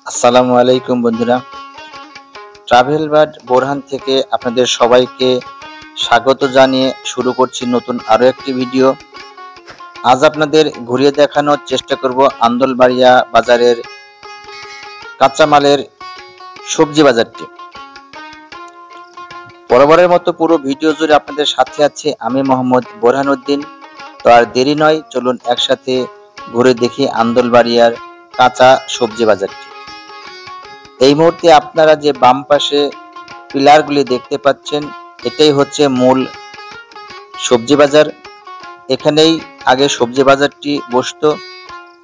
আসসালামু আলাইকুম বন্ধুরা, ট্রাভেল বার্ড বোরহান থেকে আপনাদের সবাইকে স্বাগত জানিয়ে শুরু করছি নতুন আরও একটি ভিডিও। আজ আপনাদের ঘুরিয়ে দেখানোর চেষ্টা করব আন্দোলবাড়িয়া বাজারের কাঁচামালের সবজি বাজারটি। বরাবরের মতো পুরো ভিডিও জুড়ে আপনাদের সাথে আছে আমি মোহাম্মদ বোরহানুদ্দিন। তো আর দেরি নয়, চলুন একসাথে ঘুরে দেখি আন্দোলবাড়িয়ার কাঁচা সবজি বাজারটি। এই মুহূর্তে আপনারা যে বাম পাশে পিলারগুলি দেখতে পাচ্ছেন, এটাই হচ্ছে মূল সবজি বাজার। এখানেই আগে সবজি বাজারটি বসতো।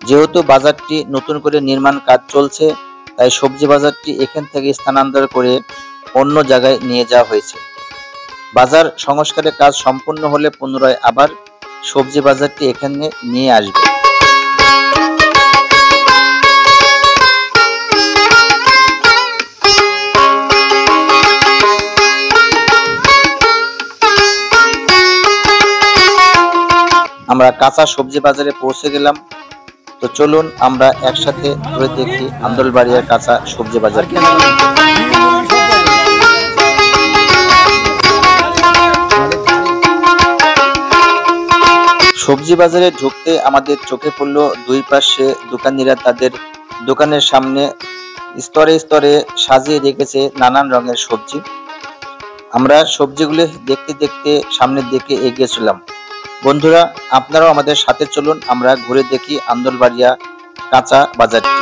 যেহেতু বাজারটি নতুন করে নির্মাণ কাজ চলছে, তাই সবজি বাজারটি এখান থেকে স্থানান্তর করে অন্য জায়গায় নিয়ে যাওয়া হয়েছে। বাজার সংস্কারের কাজ সম্পূর্ণ হলে পুনরায় আবার সবজি বাজারটি এখানে নিয়ে আসবে। আমরা কাঁচা সবজি বাজারে পৌঁছে গেলাম। তো চলুন আমরা একসাথে ঘুরে দেখি আন্দোলবাড়িয়ার কাঁচা সবজি বাজার। সবজি বাজারে ঢুকতে আমাদের চোখে পড়লো দুই পাশে দোকানিরা তাদের দোকানের সামনে স্তরে স্তরে সাজিয়ে রেখেছে নানান রঙের সবজি। আমরা সবজিগুলো দেখতে দেখতে সামনের দিকে এগিয়েছিলাম। বন্ধুরা, আপনারাও আমাদের সাথে চলুন, আমরা ঘুরে দেখি আন্দোলবাড়িয়া কাঁচা বাজারটি।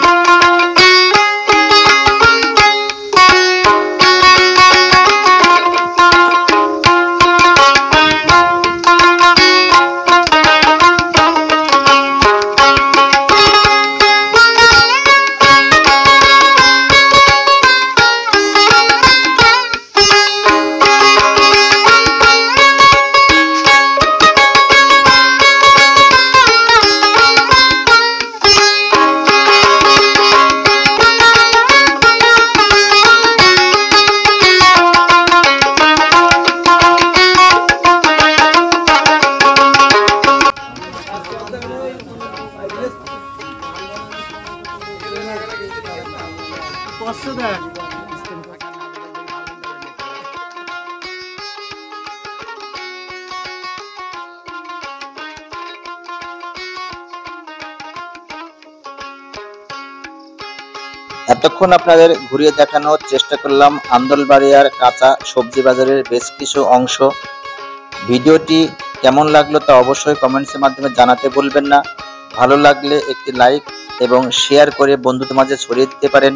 এতক্ষণ আপনাদের ঘুরিয়ে দেখানোর চেষ্টা করলাম আন্দোলবাড়িয়ার কাঁচা সবজি বাজারের বেশ কিছু অংশ। ভিডিওটি কেমন লাগলো তা অবশ্যই কমেন্টসের মাধ্যমে জানাতে ভুলবেন না। ভালো লাগলে একটি লাইক এবং শেয়ার করে বন্ধুদের মাঝে ছড়িয়ে দিতে পারেন।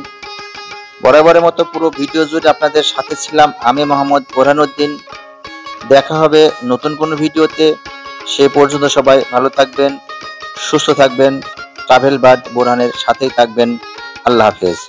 বরাবরের মতো পুরো ভিডিও জুড়ে আপনাদের সাথে ছিলাম আমি মোহাম্মদ বোরহানুদ্দিন। দেখা হবে নতুন কোনো ভিডিওতে। সে পর্যন্ত সবাই ভালো থাকবেন, সুস্থ থাকবেন, ট্রাভেল বার্ড বোরহানের সাথেই থাকবেন। আল্লাহ হাফেজ।